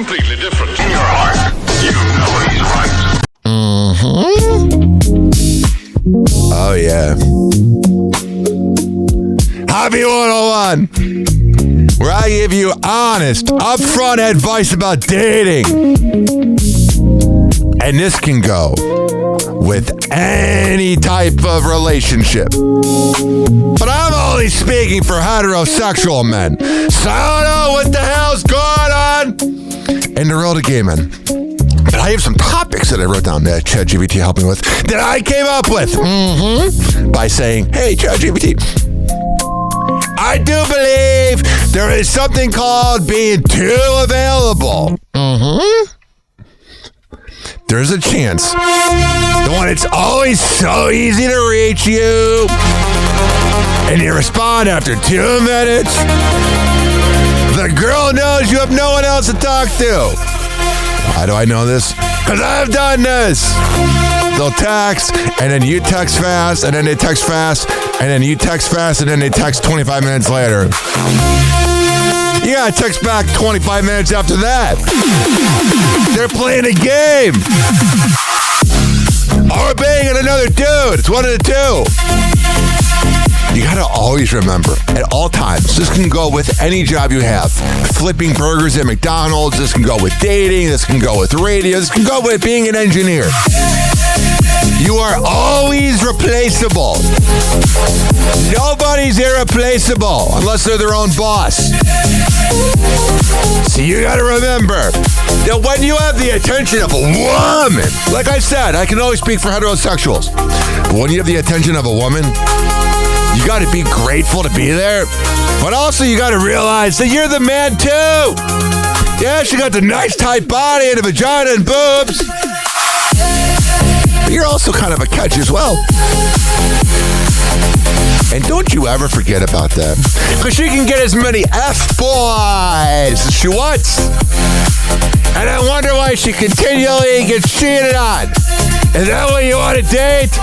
completely different. In your heart, you know he's right. Oh, yeah. Hobby 101, where I give you honest, upfront advice about dating. And this can go with any type of relationship. But I'm only speaking for heterosexual men. So I don't know what the hell's going on in the world of gay men. And I have some topics that I wrote down that ChatGPT helped me with that I came up with by saying, hey, ChatGPT, I do believe there is something called being too available. There's a chance that when it's always so easy to reach you and you respond after 2 minutes, the girl knows you have no one else to talk to. How do I know this? Because I've done this. They'll text, and then you text fast, and then they text fast, and then you text fast, and then they text 25 minutes later. You gotta text back 25 minutes after that. They're playing a game. Or banging another dude. It's one of the two. You gotta always remember, at all times, this can go with any job you have. Flipping burgers at McDonald's, this can go with dating, this can go with radio, this can go with being an engineer. You are always replaceable. Nobody's irreplaceable unless they're their own boss. So you gotta remember that when you have the attention of a woman, like I said, I can always speak for heterosexuals, but when you have the attention of a woman, you got to be grateful to be there, but also you got to realize that you're the man too. Yeah, she got the nice tight body and a vagina and boobs, but you're also kind of a catch as well. And don't you ever forget about that, because she can get as many F-boys as she wants. And I wonder why she continually gets cheated on. Is that what you want to date?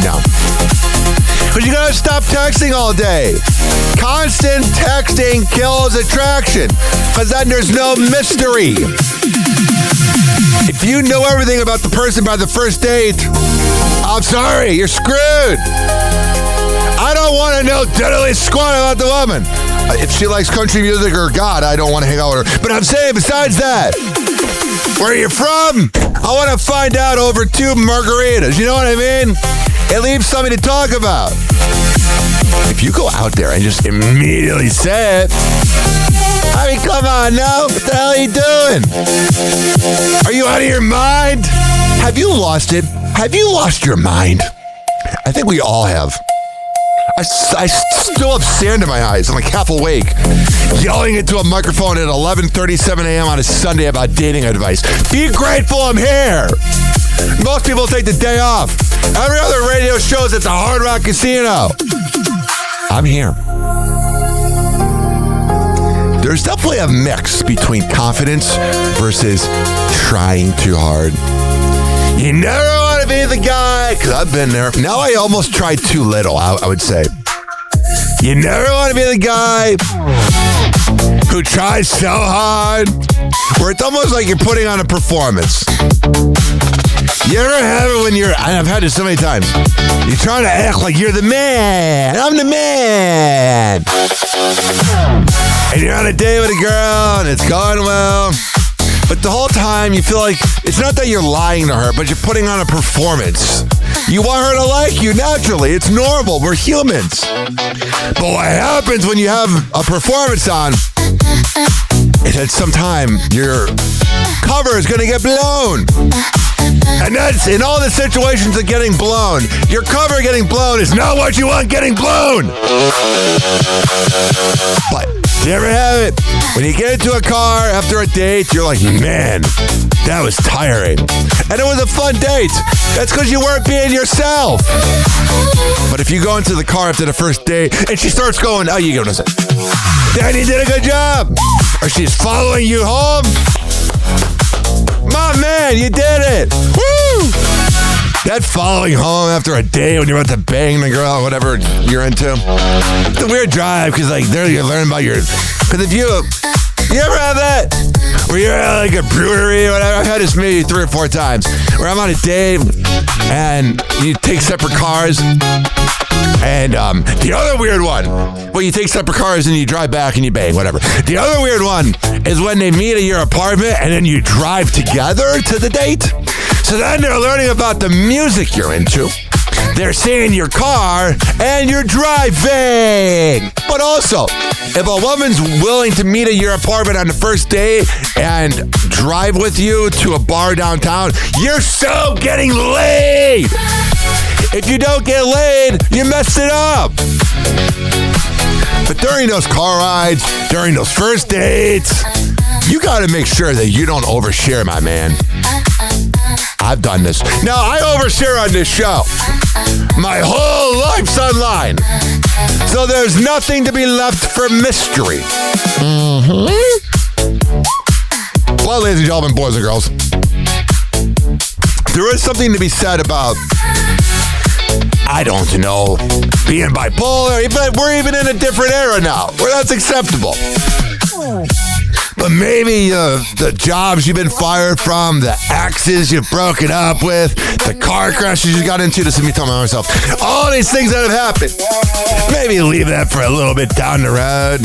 No. Because you gotta stop texting all day. Constant texting kills attraction, because then there's no mystery. If you know everything about the person by the first date, I'm sorry, you're screwed. I don't want to know diddly squat about the woman. If she likes country music or God, I don't want to hang out with her. But I'm saying besides that, where you're from, I want to find out over 2 margaritas. You know what I mean? It leaves something to talk about. If you go out there and just immediately say it, I mean, come on now. What the hell are you doing? Are you out of your mind? Have you lost it? Have you lost your mind? I think we all have. I still have sand in my eyes. I'm like half awake, yelling into a microphone at 11:37 a.m. on a Sunday about dating advice. Be grateful I'm here. Most people take the day off. Every other radio show is at the Hard Rock Casino. I'm here. There's definitely a mix between confidence versus trying too hard. You never want to be the guy, because I've been there. Now I almost try too little, I would say. You never want to be the guy who tries so hard, where it's almost like you're putting on a performance. You ever have it when and I've had this so many times, you're trying to act like you're the man. I'm the man. And you're on a date with a girl, and it's going well. But the whole time, you feel like it's not that you're lying to her, but you're putting on a performance. You want her to like you naturally. It's normal. We're humans. But what happens when you have a performance on is that sometime your cover is going to get blown. And that's in all the situations of getting blown. Your cover getting blown is not what you want getting blown. But you ever have it? When you get into a car after a date, you're like, man, that was tiring. And it was a fun date. That's because you weren't being yourself. But if you go into the car after the first date and she starts going, oh, you go, then you did a good job. Or she's following you home. My man, you did it. Woo! That following home after a day when you're about to bang the girl, whatever you're into. It's a weird drive because like there you learn about your. Because if you ever have that where you're at like a brewery or whatever. I've had this maybe 3 or 4 times where I'm on a date and you take separate cars. And the other weird one, well, you take separate cars and you drive back and you bang, whatever. The other weird one is when they meet at your apartment and then you drive together to the date. So then they're learning about the music you're into. They're seeing your car and you're driving. But also, if a woman's willing to meet at your apartment on the first date and drive with you to a bar downtown, you're so getting laid. If you don't get laid, you messed it up. But during those car rides, during those first dates, you got to make sure that you don't overshare, my man. I've done this. Now, I overshare on this show. My whole life's online. So there's nothing to be left for mystery. Well, ladies and gentlemen, boys and girls, there is something to be said about, I don't know, being bipolar. But we're even in a different era now where that's acceptable. But maybe the jobs you've been fired from, the exes you've broken up with, the car crashes you got into, this is me telling myself, all these things that have happened. Maybe leave that for a little bit down the road.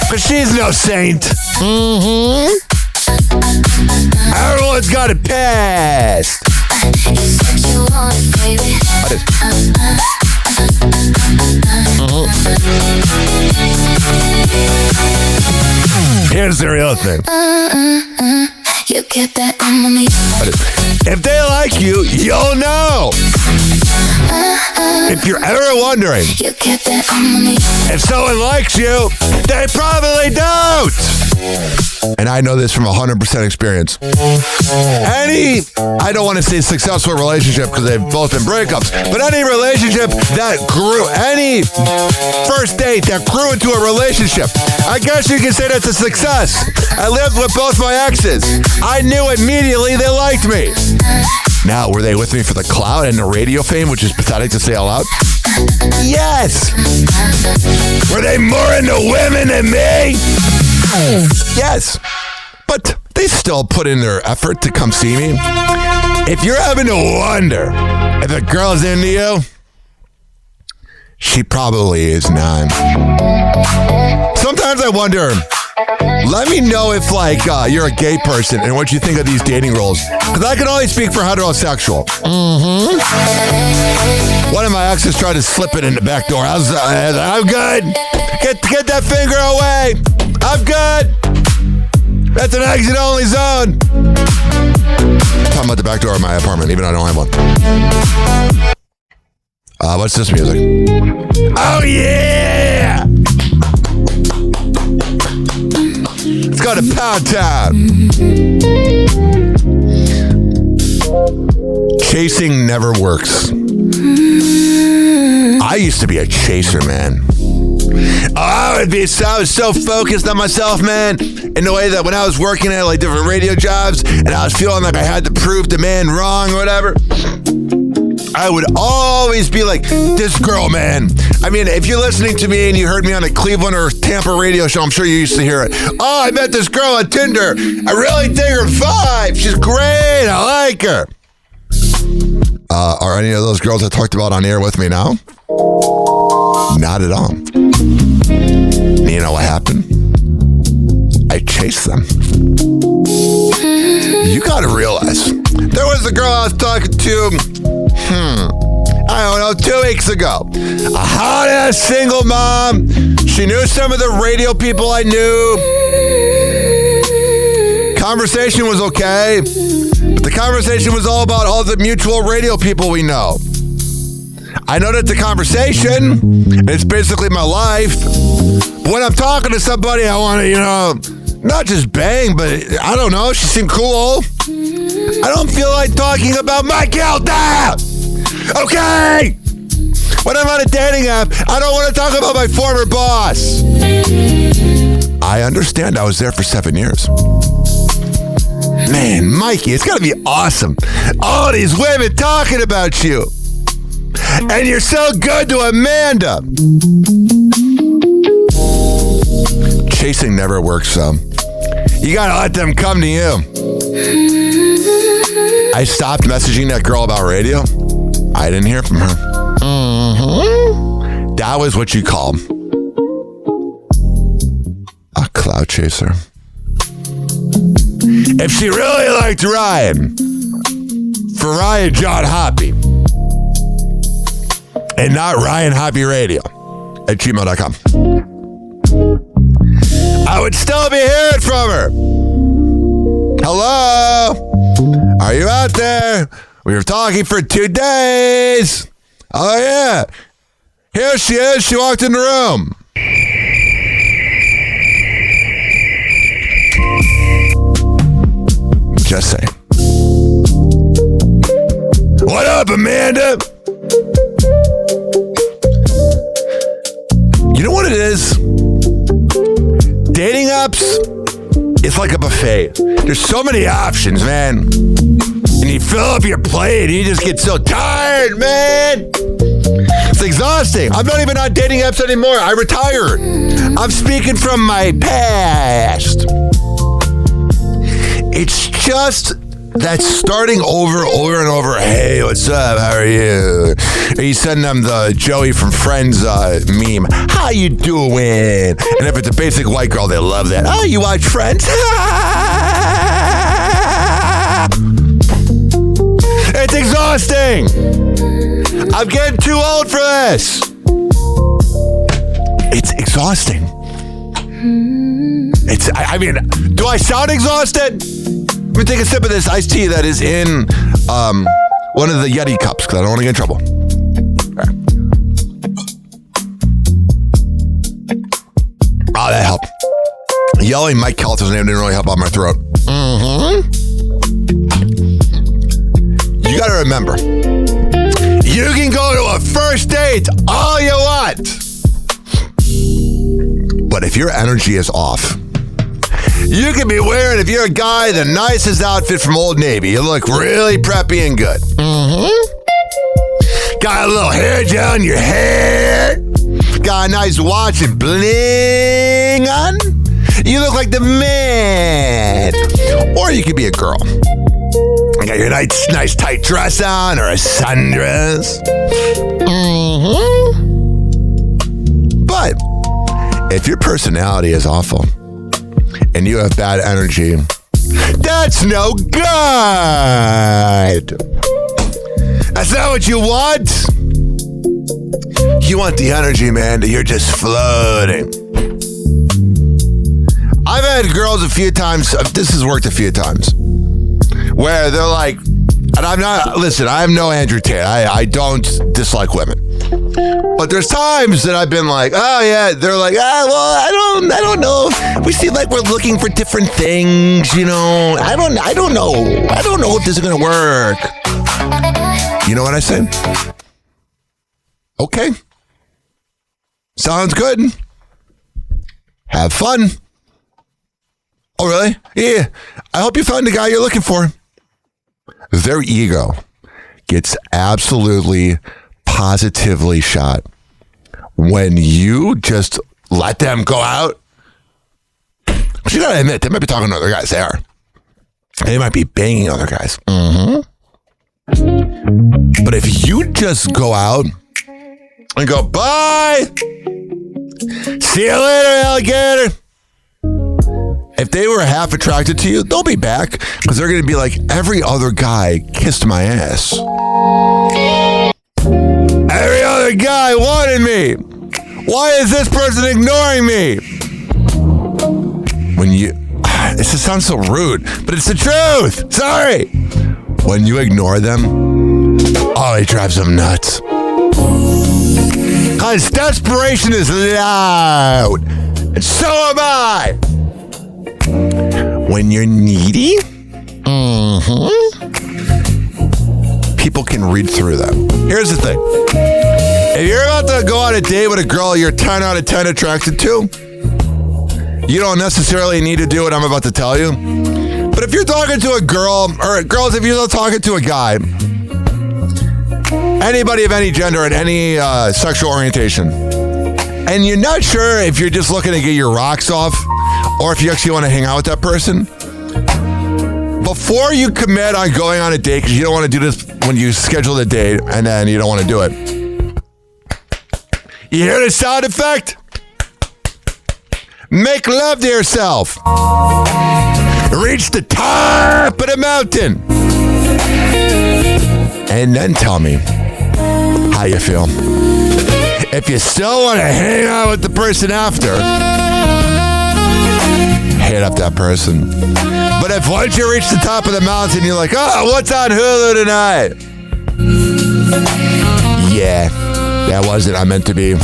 But she's no saint. Everyone's got it past. Here's the real thing. You get that on me. If they like you, you'll know. If you're ever wondering You get that on me. if someone likes you, they probably don't. And I know this from 100% experience. I don't want to say successful relationship because they've both been breakups, but any relationship that grew, any first date that grew into a relationship, I guess you can say that's a success. I lived with both my exes. I knew immediately they liked me. Now, were they with me for the clout and the radio fame, which is pathetic to say out loud? Yes. Were they more into women than me? Yes. But they still put in their effort to come see me. If you're having to wonder if a girl's into you, she probably is not. Sometimes I wonder, let me know if you're a gay person and what you think of these dating roles. Because I can only speak for heterosexual. One of my exes tried to slip it in the back door. I'm good. Get that finger away. I'm good. That's an exit only zone. I'm talking about the back door of my apartment, even though I don't have one. What's this music? Oh yeah! Let's go to Pound Town. Chasing never works. I used to be a chaser, man. I was so focused on myself, man, in the way that when I was working at different radio jobs and I was feeling like I had to prove the man wrong or whatever, I would always be like, this girl, man. I mean, if you're listening to me and you heard me on a Cleveland or Tampa radio show, I'm sure you used to hear it. Oh, I met this girl on Tinder. I really dig her vibe. She's great. I like her. Are any of those girls I talked about on air with me now? Not at all. You know what happened? I chased them. You gotta realize, there was a girl I was talking to, I don't know, 2 weeks ago. A hot-ass single mom. She knew some of the radio people I knew. Conversation was okay, but the conversation was all about all the mutual radio people we know. I know that the conversation, it's basically my life. But when I'm talking to somebody, I want to, not just bang, but I don't know, she seemed cool. I don't feel like talking about my Gelda. Okay? When I'm on a dating app, I don't want to talk about my former boss. I understand. I was there for 7 years. Man, Mikey, it's got to be awesome. All these women talking about you. And you're so good to Amanda. Chasing never works, so You gotta let them come to you. I stopped messaging that girl about radio. I didn't hear from her. That was what you call a cloud chaser. If she really liked Ryan, for Ryan John Hoppe, and not Ryan Hoppe Radio at gmail.com, I would still be hearing from her. Hello? Are you out there? We were talking for 2 days. Oh, yeah. Here she is. She walked in the room. Just saying. What up, Amanda? You know what it is? Dating apps, it's like a buffet. There's so many options, man. And you fill up your plate and you just get so tired, man. It's exhausting. I'm not even on dating apps anymore. I retired. I'm speaking from my past. It's just that starting over and over. Hey, what's up? How are you? Or you send them the Joey from Friends meme. How you doing? And if it's a basic white girl, they love that. Oh, you watch Friends? It's exhausting. I'm getting too old for this. It's exhausting. I mean, do I sound exhausted? Let me take a sip of this iced tea that is in one of the Yeti cups because I don't want to get in trouble. Right. Oh, that helped. Yelling Mike Kelter's name didn't really help out my throat. You got to remember, you can go to a first date all you want. But if your energy is off, you can be wearing, if you're a guy, the nicest outfit from Old Navy. You look really preppy and good. Got a little hair gel in your hair. Got a nice watch and bling on. You look like the man. Or you could be a girl. You got your nice tight dress on or a sundress. But if your personality is awful and you have bad energy, that's no good. That's not what you want. You want the energy, man, that you're just floating. I've had girls a few times, this has worked a few times, where they're like, and I'm no Andrew Tate. I don't dislike women. But there's times that I've been like, oh yeah, they're like, well, I don't know. We seem like we're looking for different things, you know. I don't know if this is gonna work. You know what I say? Okay. Sounds good. Have fun. Oh, really? Yeah. I hope you found the guy you're looking for. Their ego gets absolutely, positively shot when you just let them go out. But you gotta admit, they might be talking to other guys there. They might be banging other guys. But if you just go out and go, bye, see you later, alligator. If they were half attracted to you, they'll be back because they're going to be like, every other guy kissed my ass. Every other guy wanted me. Why is this person ignoring me? This just sounds so rude, but it's the truth. Sorry. When you ignore them, it drives them nuts. Because desperation is loud. And so am I. When you're needy, people can read through them. Here's the thing. If you're about to go on a date with a girl you're 10 out of 10 attracted to, you don't necessarily need to do what I'm about to tell you. But if you're talking to a girl, or girls, if you're talking to a guy, anybody of any gender and any sexual orientation, and you're not sure if you're just looking to get your rocks off, or if you actually want to hang out with that person, before you commit on going on a date, because you don't want to do this when you schedule the date and then you don't want to do it. You hear the sound effect? Make love to yourself. Reach the top of the mountain. And then tell me how you feel. If you still want to hang out with the person after, hit up that person. But if once you reach the top of the mountain, you're like, oh, what's on Hulu tonight? Yeah, that wasn't I meant to be.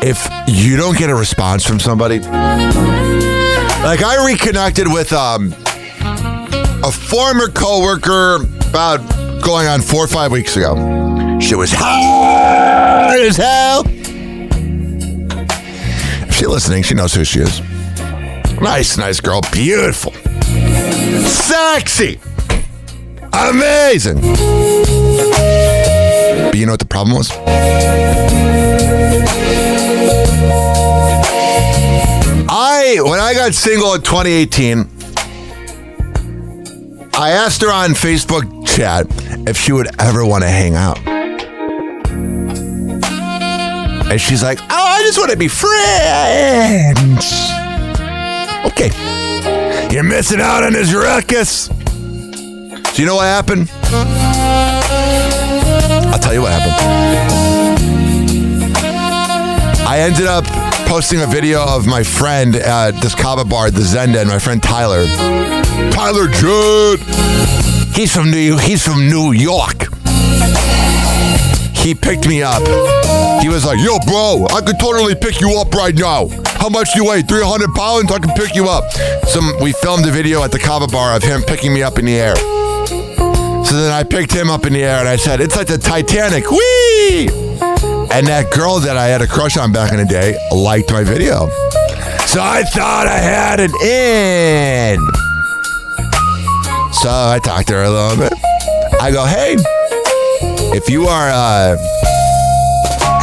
If you don't get a response from somebody, like I reconnected with a former coworker about going on 4 or 5 weeks ago. She was hot as hell. If she's listening, she knows who she is. Nice girl, beautiful, sexy, amazing. But you know what the problem was? When I got single in 2018, I asked her on Facebook chat if she would ever want to hang out. And she's like, oh, I just want to be friends. Okay. You're missing out on this ruckus. So you know what happened? I'll tell you what happened. I ended up posting a video of my friend at this kava bar, the Zenda, and my friend Tyler Judd. He's from New York. He picked me up. He was like, yo, bro, I could totally pick you up right now. How much do you weigh? 300 pounds? I can pick you up. So we filmed a video at the kava bar of him picking me up in the air. So then I picked him up in the air and I said, it's like the Titanic. Whee! And that girl that I had a crush on back in the day liked my video. So I thought I had an in. So I talked to her a little bit. I go, hey, if you are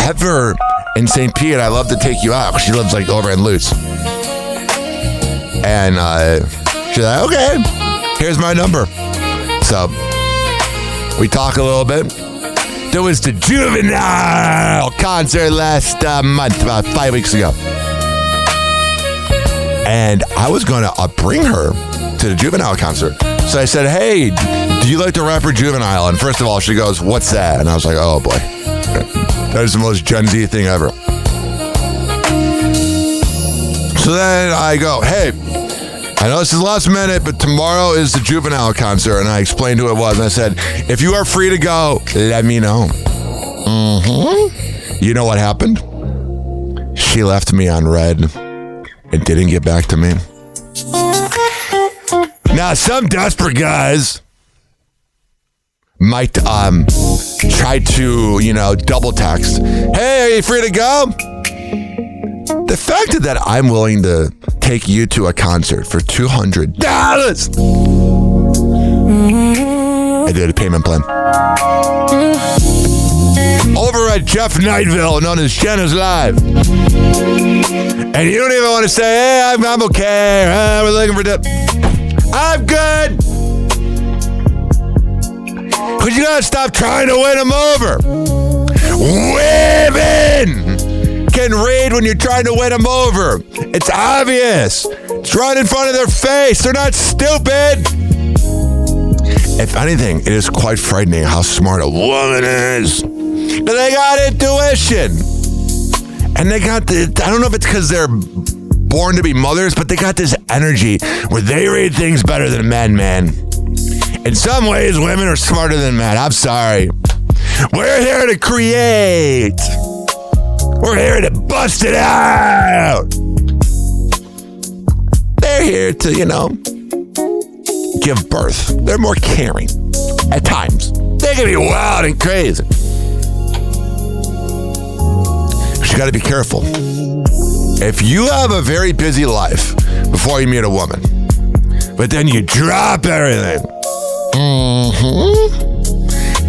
ever in St. Pete, I'd love to take you out. She lives like over in Lutz. And she's like, okay, here's my number. So we talk a little bit. There was the Juvenile concert last month, about 5 weeks ago. And I was going to bring her to the Juvenile concert. So I said, hey, do you like the rapper Juvenile? And first of all, she goes, what's that? And I was like, oh boy, that is the most Gen Z thing ever. So then I go, hey, I know this is last minute, but tomorrow is the Juvenile concert. And I explained who it was. And I said, if you are free to go, let me know. Mm-hmm. You know what happened? She left me on red and didn't get back to me. Now, some desperate guys might try to, double text. Hey, are you free to go? The fact that I'm willing to take you to a concert for $200. I did a payment plan. Over at Jeff Nightville, known as Jenna's Live. And you don't even want to say, hey, I'm okay. We're looking for dip. I'm good. Because you got to stop trying to win them over. Women can read when you're trying to win them over. It's obvious. It's right in front of their face. They're not stupid. If anything, it is quite frightening how smart a woman is. But they got intuition. And they got I don't know if it's because they're born to be mothers, but they got this energy where they read things better than men, man. In some ways, women are smarter than men. I'm sorry. We're here to create. We're here to bust it out. They're here to, give birth. They're more caring at times. They can be wild and crazy. But you got to be careful. If you have a very busy life before you meet a woman, but then you drop everything,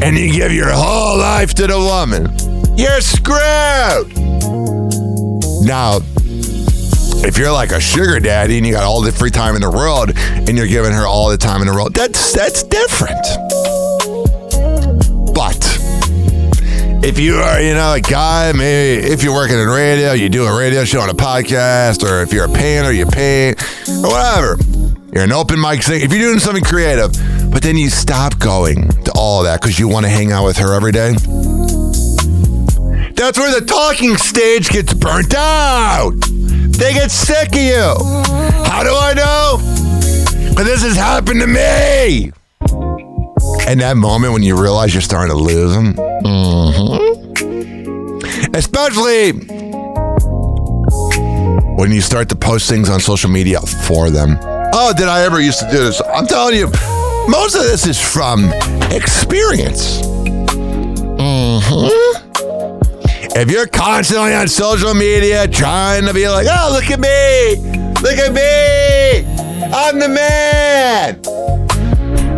and you give your whole life to the woman, you're screwed. Now, if you're like a sugar daddy and you got all the free time in the world and you're giving her all the time in the world, that's different. But if you are, a guy, maybe if you're working in radio, you do a radio show on a podcast, or if you're a painter, you paint, or whatever. You're an open mic singer. If you're doing something creative, but then you stop going to all of that because you want to hang out with her every day, that's where the talking stage gets burnt out. They get sick of you. How do I know? Because this has happened to me. And that moment when you realize you're starting to lose them. Especially when you start to post things on social media for them. Oh, did I ever used to do this? I'm telling you, most of this is from experience. If you're constantly on social media trying to be like, oh, look at me, I'm the man.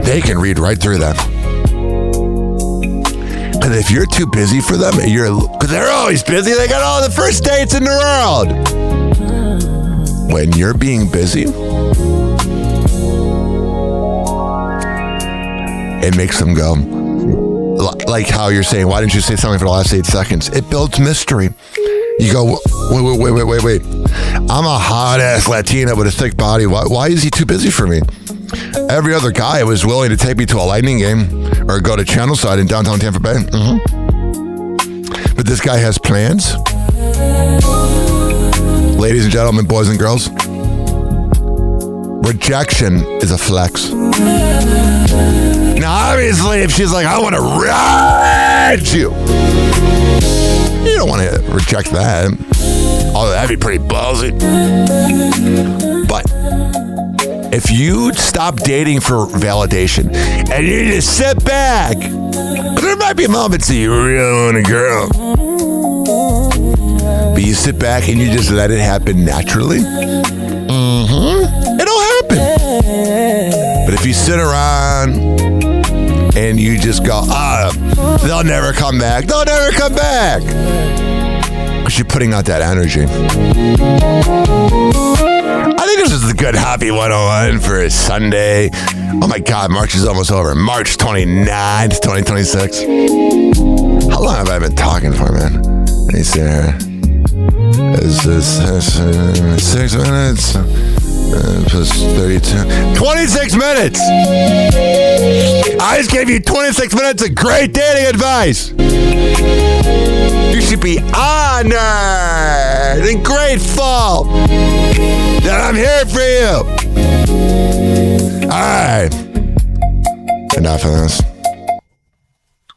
They can read right through that. And if you're too busy for them, because they're always busy, they got all the first dates in the world. When you're being busy, it makes them go, like how you're saying, why didn't you say something for the last 8 seconds? It builds mystery. You go, wait. I'm a hot-ass Latina with a thick body. Why is he too busy for me? Every other guy was willing to take me to a Lightning game or go to Channelside in downtown Tampa Bay. But this guy has plans. Ladies and gentlemen, boys and girls, rejection is a flex. Now, obviously, if she's like, I want to ride you, you don't want to reject that. Although that'd be pretty ballsy. But if you stop dating for validation and you just sit back, there might be moments that you really want a girl, but you sit back and you just let it happen naturally, it'll happen. But if you sit around and you just go, they'll never come back, because you're putting out that energy. I think this is a good Hoppe 101 for a Sunday. Oh my God, March is almost over. March 29th, 2026. How long have I been talking for, man? Let me see here. Is this 6 minutes? Plus 32. 26 minutes! I just gave you 26 minutes of great dating advice. You should be honored and grateful that I'm here for you. All right. Enough of this.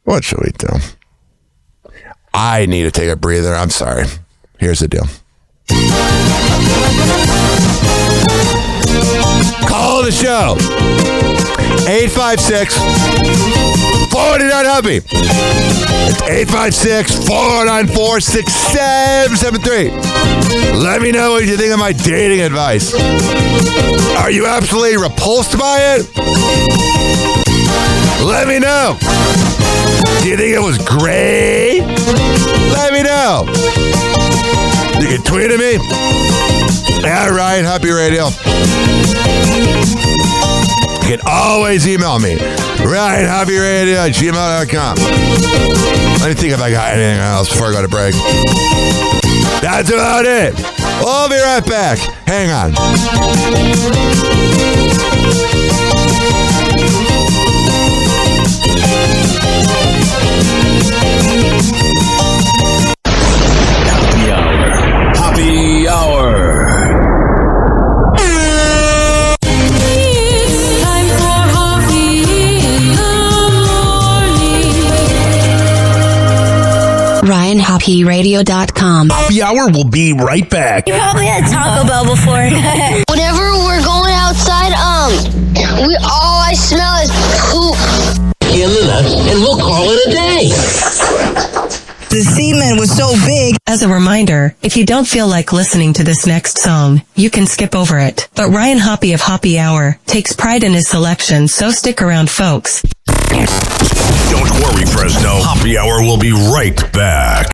What should we do? I need to take a breather. I'm sorry. Here's the deal. Call the show. 856-449-HOPPE. It's 856-494-6773. Let me know what you think of my dating advice. Are you absolutely repulsed by it? Let me know. Do you think it was great? Let me know. You can tweet at me at Ryan Hoppe Radio. You can always email me, RyanHoppeRadio@gmail.com. Let me think if I got anything else before I go to break. That's about it. We'll be right back. Hang on. Happy Hour. RyanHoppeRadio.com. Happy Hour will be right back. You probably had Taco Bell before. Whenever we're going outside, all I smell is poop. In the nuts, and we'll call it a day. The semen was so big. As a reminder, if you don't feel like listening to this next song, you can skip over it. But Ryan Hoppe of Hoppe Hour takes pride in his selection, so stick around, folks. Don't worry, Fresno. Happy Hour will be right back.